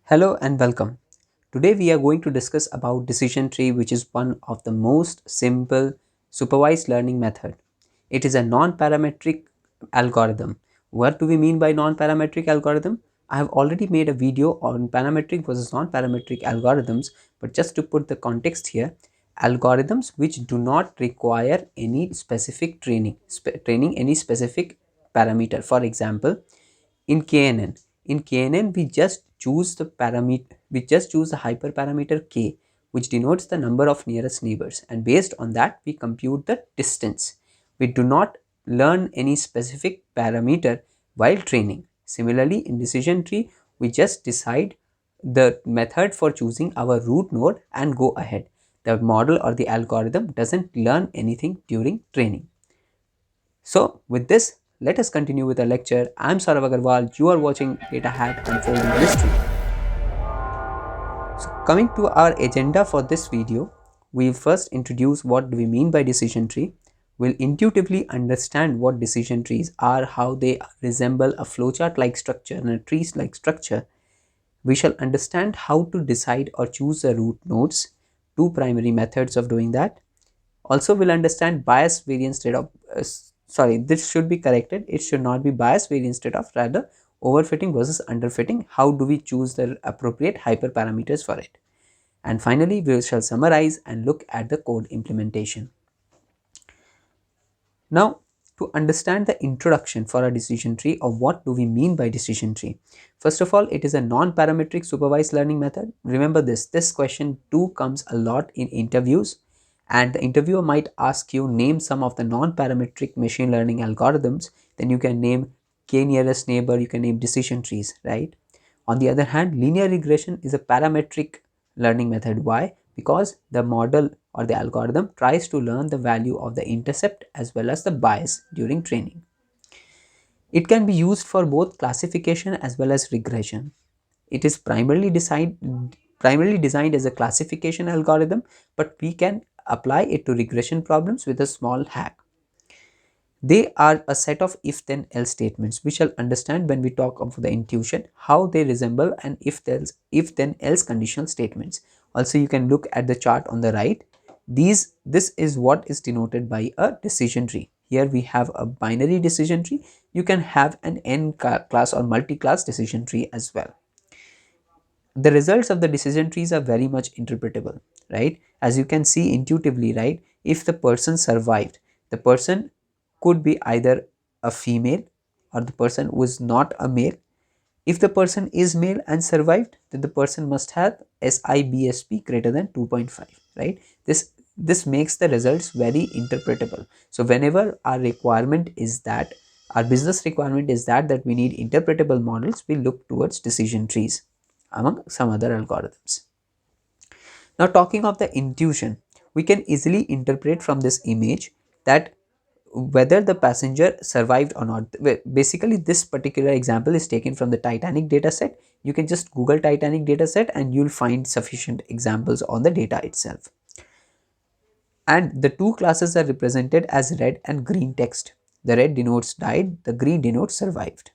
Hello and welcome. Today we are going to discuss about decision tree, which is one of the most simple supervised learning method. It is a non-parametric algorithm. What do we mean by non-parametric algorithm? I have already made a video on parametric versus non-parametric algorithms, but just to put the context here, algorithms which do not require any specific training any specific parameter. For example, in knn we just choose the parameter, we just choose the hyperparameter k, which denotes the number of nearest neighbors, and based on that we compute the distance. We do not learn any specific parameter while training. Similarly, in decision tree we just decide the method for choosing our root node and go ahead. The model or the algorithm doesn't learn anything during training. So with this, let us continue with the lecture. I'm Saurav Agarwal. You are watching Datahat Unfolding Mystery. So coming to our agenda for this video, we first introduce what do we mean by decision tree. We'll intuitively understand what decision trees are, how they resemble a flowchart-like structure and a tree-like structure. We shall understand how to decide or choose the root nodes, two primary methods of doing that. Also, we'll understand bias variance trade-off. This should be corrected. It should not be bias variance trade-off, rather overfitting versus underfitting. How do we choose the appropriate hyperparameters for it? And finally, we shall summarize and look at the code implementation. Now, to understand the introduction for a decision tree, or what do we mean by decision tree? First of all, it is a non-parametric supervised learning method. Remember this question too comes a lot in interviews, and the interviewer might ask you name some of the non-parametric machine learning algorithms. Then you can name k nearest neighbor, you can name decision trees, right? On the other hand, linear regression is a parametric learning method. Why? Because the model or the algorithm tries to learn the value of the intercept as well as the bias during training. It can be used for both classification as well as regression. It is primarily designed as a classification algorithm, but we can apply it to regression problems with a small hack. They are a set of if then else statements. We shall understand when we talk of the intuition how they resemble an if then else conditional statements. Also, you can look at the chart on the right. This is what is denoted by a decision tree. Here we have a binary decision tree. You can have an n class or multi-class decision tree as well. The results of the decision trees are very much interpretable, right? As you can see intuitively, right? If the person survived, the person could be either a female or the person was not a male. If the person is male and survived, then the person must have SIBSP greater than 2.5, right? This makes the results very interpretable. So whenever our requirement is that, our business requirement is that we need interpretable models, we look towards decision trees among some other algorithms. Now, talking of the intuition, we can easily interpret from this image that whether the passenger survived or not. Basically, this particular example is taken from the Titanic dataset. You can just Google Titanic dataset and you'll find sufficient examples on the data itself. And the two classes are represented as red and green text. The red denotes died, the green denotes survived.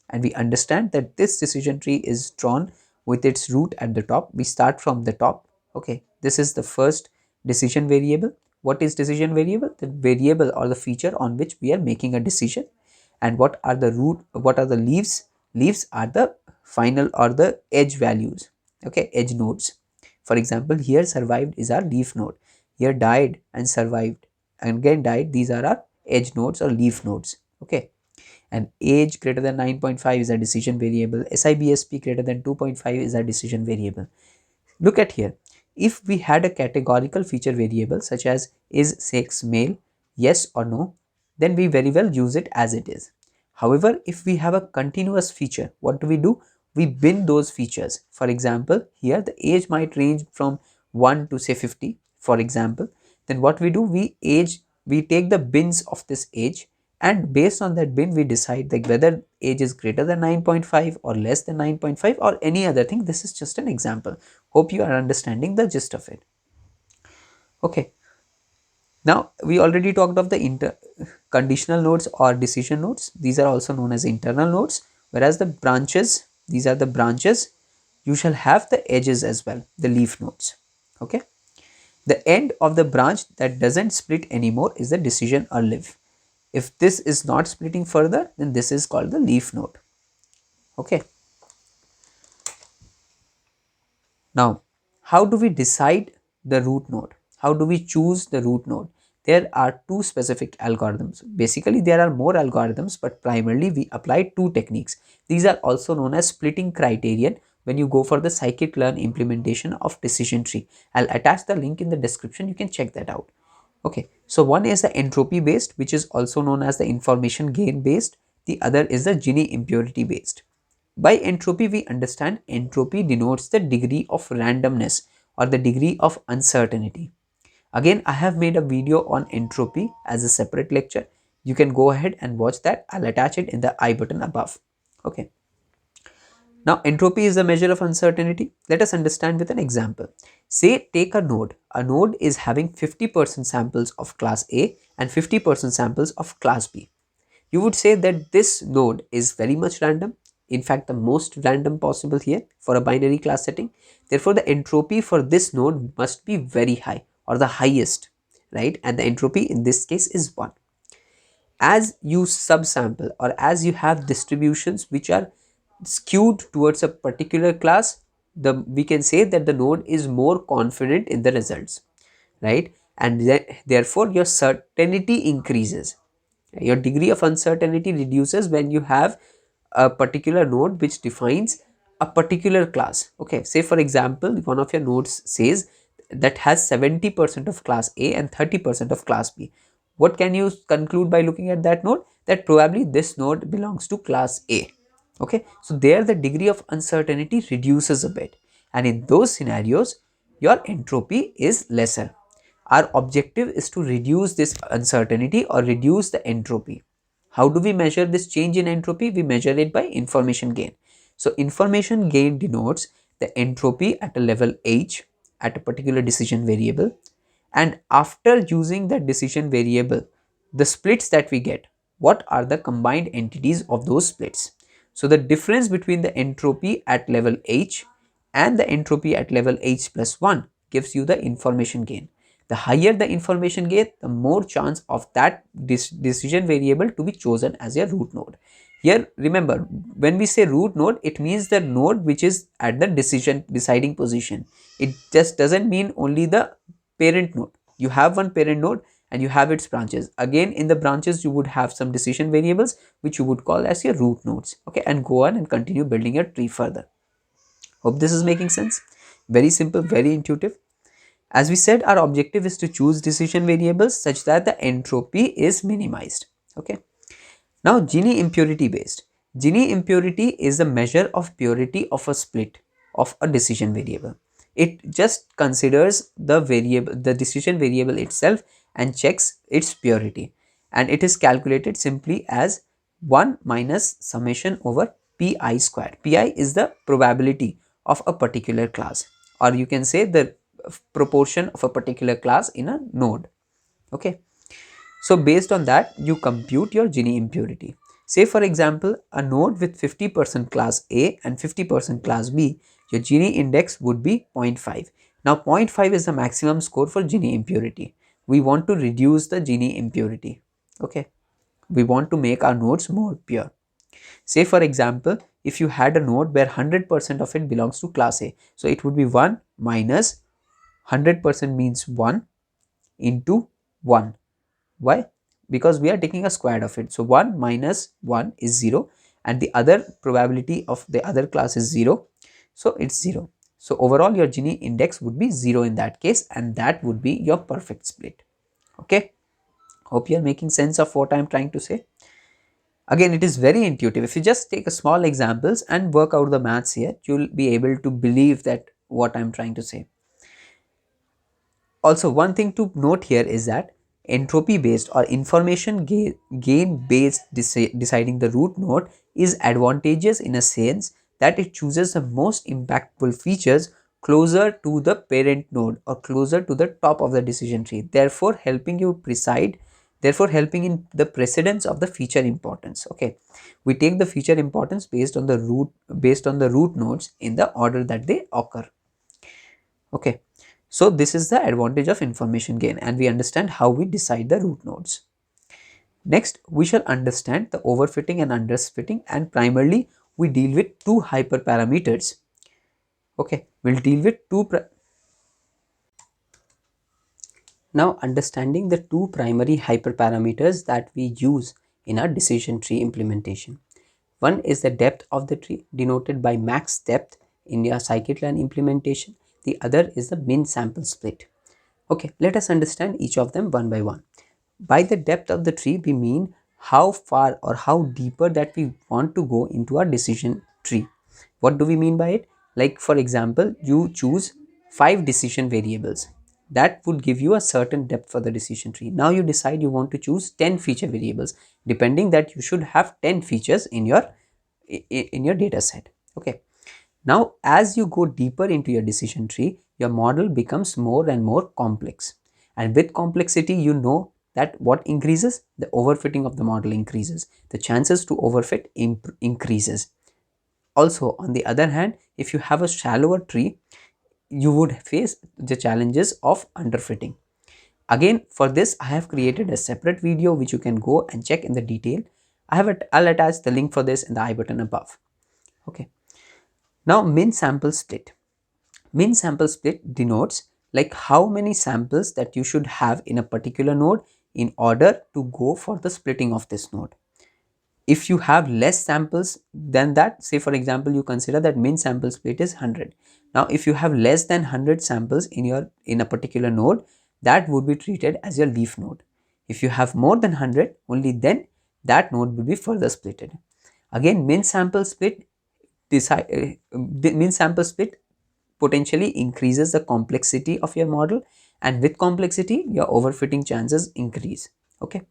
And we understand that this decision tree is drawn with its root at the top. We start from the top. Okay, this is the first decision variable. What is decision variable? The variable or the feature on which we are making a decision. And what are the leaves? Leaves are the final or the edge values. Okay, edge nodes. For example, here survived is our leaf node. Here died and survived and again died. These are our edge nodes or leaf nodes. Okay. And age greater than 9.5 is a decision variable. SIBSP greater than 2.5 is a decision variable. Look at here. If we had a categorical feature variable such as is sex male, yes or no, then we very well use it as it is. However, if we have a continuous feature, what do? We bin those features. For example, here the age might range from 1 to say 50, for example. Then what we do? We take the bins of this age, and based on that bin we decide like whether age is greater than 9.5 or less than 9.5 or any other thing. This is just an example. Hope you are understanding the gist of it. Okay, now we already talked of the conditional nodes or decision nodes. These are also known as internal nodes, whereas the branches, these are the branches you shall have the edges as well, the leaf nodes. Okay. The end of the branch that doesn't split anymore is the decision or leaf. If this is not splitting further, then this is called the leaf node. Okay. Now, how do we decide the root node? How do we choose the root node? There are two specific algorithms. Basically, there are more algorithms, but primarily we apply two techniques. These are also known as splitting criterion when you go for the scikit-learn implementation of decision tree. I'll attach the link in the description. You can check that out. Okay, so one is the entropy based, which is also known as the information gain based. The other is the Gini impurity based. By entropy, we understand entropy denotes the degree of randomness or the degree of uncertainty. Again, I have made a video on entropy as a separate lecture. You can go ahead and watch that. I'll attach it in the I button above. Okay. Now, entropy is a measure of uncertainty. Let us understand with an example. Say, take a node. A node is having 50% samples of class A and 50% samples of class B. You would say that this node is very much random. In fact, the most random possible here for a binary class setting. Therefore, the entropy for this node must be very high or the highest, right? And the entropy in this case is 1. As you subsample or as you have distributions which are skewed towards a particular class, we can say that the node is more confident in the results, right? And therefore your certainty increases. Your degree of uncertainty reduces when you have a particular node which defines a particular class. Okay, say for example, one of your nodes says that has 70% of class A and 30% of class B. What can you conclude by looking at that node? That probably this node belongs to class A. Okay, so there the degree of uncertainty reduces a bit, and in those scenarios your entropy is lesser. Our objective is to reduce this uncertainty or reduce the entropy. How do we measure this change in entropy? We measure it by information gain. So information gain denotes the entropy at a level h at a particular decision variable, and after using that decision variable, the splits that we get, what are the combined entities of those splits? So the difference between the entropy at level h and the entropy at level h plus 1 gives you the information gain. The higher the information gain, the more chance of that decision variable to be chosen as a root node. Here remember, when we say root node, it means the node which is at the deciding position. It just doesn't mean only the parent node. You have one parent node and you have its branches. Again, in the branches you would have some decision variables which you would call as your root nodes. Okay, and go on and continue building your tree further. Hope this is making sense. Very simple, very intuitive. As we said, our objective is to choose decision variables such that the entropy is minimized. Okay. Now, Gini impurity based. Gini impurity is a measure of purity of a split of a decision variable. It just considers the variable, the decision variable itself, and checks its purity. And it is calculated simply as 1 minus summation over pi squared. Pi is the probability of a particular class, or you can say the proportion of a particular class in a node. Okay. So based on that, you compute your Gini impurity. Say for example, a node with 50% class A and 50% class B, your Gini index would be 0.5. Now 0.5 is the maximum score for Gini impurity. We want to reduce the Gini impurity. Okay. We want to make our nodes more pure. Say for example, if you had a node where 100% of it belongs to class A, so it would be 1 minus 100% means 1 into 1. Why? Because we are taking a square of it. So 1 minus 1 is 0, and the other probability of the other class is 0. So it's 0. So overall your Gini index would be 0 in that case, and that would be your perfect split. Okay. Hope you are making sense of what I am trying to say. Again, it is very intuitive. If you just take a small examples and work out the maths here, you will be able to believe that what I am trying to say. Also, one thing to note here is that entropy based or information gain based deciding the root node is advantageous in a sense that it chooses the most impactful features closer to the parent node or closer to the top of the decision tree, therefore helping you decide therefore helping in the precedence of the feature importance. Okay, we take the feature importance based on the root nodes in the order that they occur. Okay, so this is the advantage of information gain, and we understand how we decide the root nodes. Next, we shall understand the overfitting and underfitting, and primarily we deal with two hyperparameters. Okay, we'll deal with now understanding the two primary hyperparameters that we use in our decision tree implementation. One is the depth of the tree, denoted by max depth in your scikit-learn implementation. The other is the min sample split. Okay, let us understand each of them one by one. By the depth of the tree, we mean how far or how deeper that we want to go into our decision tree. What do we mean by it? Like, for example, you choose 5 decision variables. That would give you a certain depth for the decision tree. Now you decide you want to choose 10 feature variables, depending that you should have 10 features in your data set. Okay. Now, as you go deeper into your decision tree, your model becomes more and more complex. And with complexity, you know that what increases? The overfitting of the model increases. The chances to overfit increases. Also, on the other hand, if you have a shallower tree, you would face the challenges of underfitting. Again, for this, I have created a separate video which you can go and check in the detail. I'll attach the link for this in the I button above. Okay. Now, min sample split. Min sample split denotes like how many samples that you should have in a particular node in order to go for the splitting of this node. If you have less samples than that, say for example, you consider that min sample split is 100. Now, if you have less than 100 samples in a particular node, that would be treated as your leaf node. If you have more than 100, only then that node will be further splitted. Again, min sample split potentially increases the complexity of your model, and with complexity your overfitting chances increase. Okay,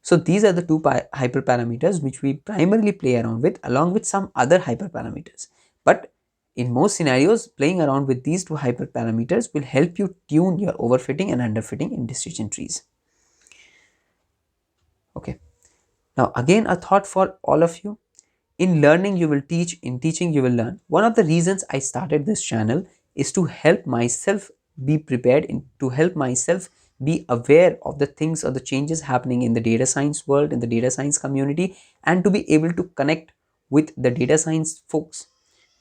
so these are the two hyperparameters which we primarily play around with, along with some other hyperparameters. But in most scenarios, playing around with these two hyperparameters will help you tune your overfitting and underfitting in decision trees. Okay, now again a thought for all of you. In learning you will teach, in teaching you will learn. One of the reasons I started this channel is to help myself be prepared, to help myself be aware of the things or the changes happening in the data science world, in the data science community, and to be able to connect with the data science folks,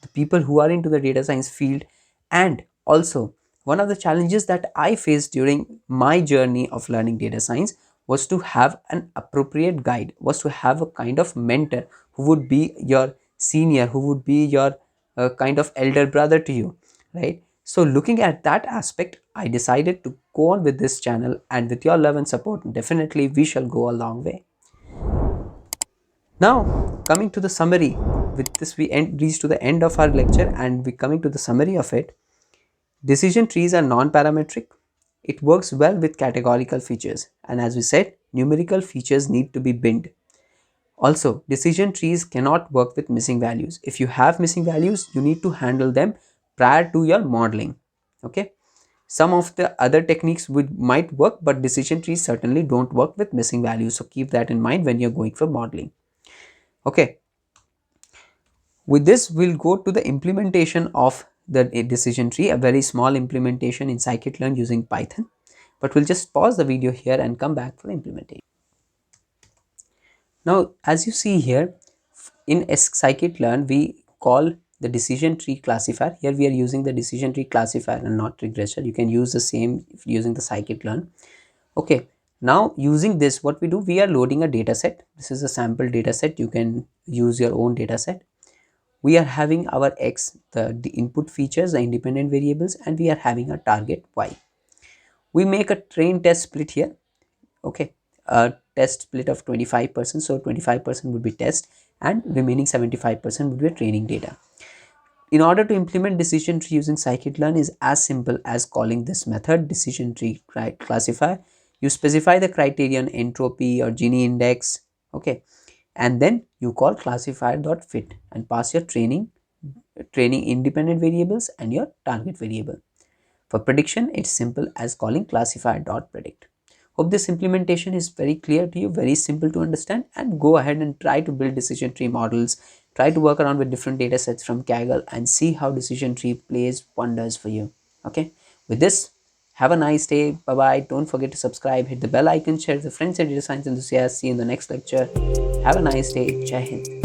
the people who are into the data science field. And also, one of the challenges that I faced during my journey of learning data science was to have an appropriate guide, was to have a kind of mentor who would be your senior, who would be your kind of elder brother to you, right? So looking at that aspect, I decided to go on with this channel, and with your love and support, definitely we shall go a long way. Now, coming to the summary, with this we reach to the end of our lecture, and we coming to the summary of it. Decision trees are non-parametric. It works well with categorical features, and as we said, numerical features need to be binned. Also, decision trees cannot work with missing values. If you have missing values, you need to handle them prior to your modeling. Okay. Some of the other techniques might work, but decision trees certainly don't work with missing values. So keep that in mind when you're going for modeling. Okay. With this, we'll go to the implementation of the decision tree, a very small implementation in Scikit-learn using Python. But we'll just pause the video here and come back for the implementation. Now, as you see here, in Scikit-learn, we call the decision tree classifier. Here we are using the decision tree classifier and not regressor. You can use the same if using the Scikit-learn. Okay, now using this, what we do, we are loading a data set. This is a sample data set. You can use your own data set. We are having our x, the input features, the independent variables, and we are having a target y. We make a train test split here. Okay, a test split of 25%. So 25% would be test, and remaining 75% would be training data. In order to implement decision tree using Scikit-learn is as simple as calling this method decision tree classifier. You specify the criterion entropy or Gini index. Okay, and then you call classifier.fit and pass your training independent variables and your target variable. For prediction, it's simple as calling classifier.predict. Hope this implementation is very clear to you, very simple to understand, and go ahead and try to build decision tree models. Try to work around with different data sets from Kaggle and see how decision tree plays wonders for you. Okay, with this, have a nice day. Bye bye. Don't forget to subscribe, hit the bell icon, share with your friends and data science enthusiasts. See you in the next lecture. Have a nice day. Jai Hind.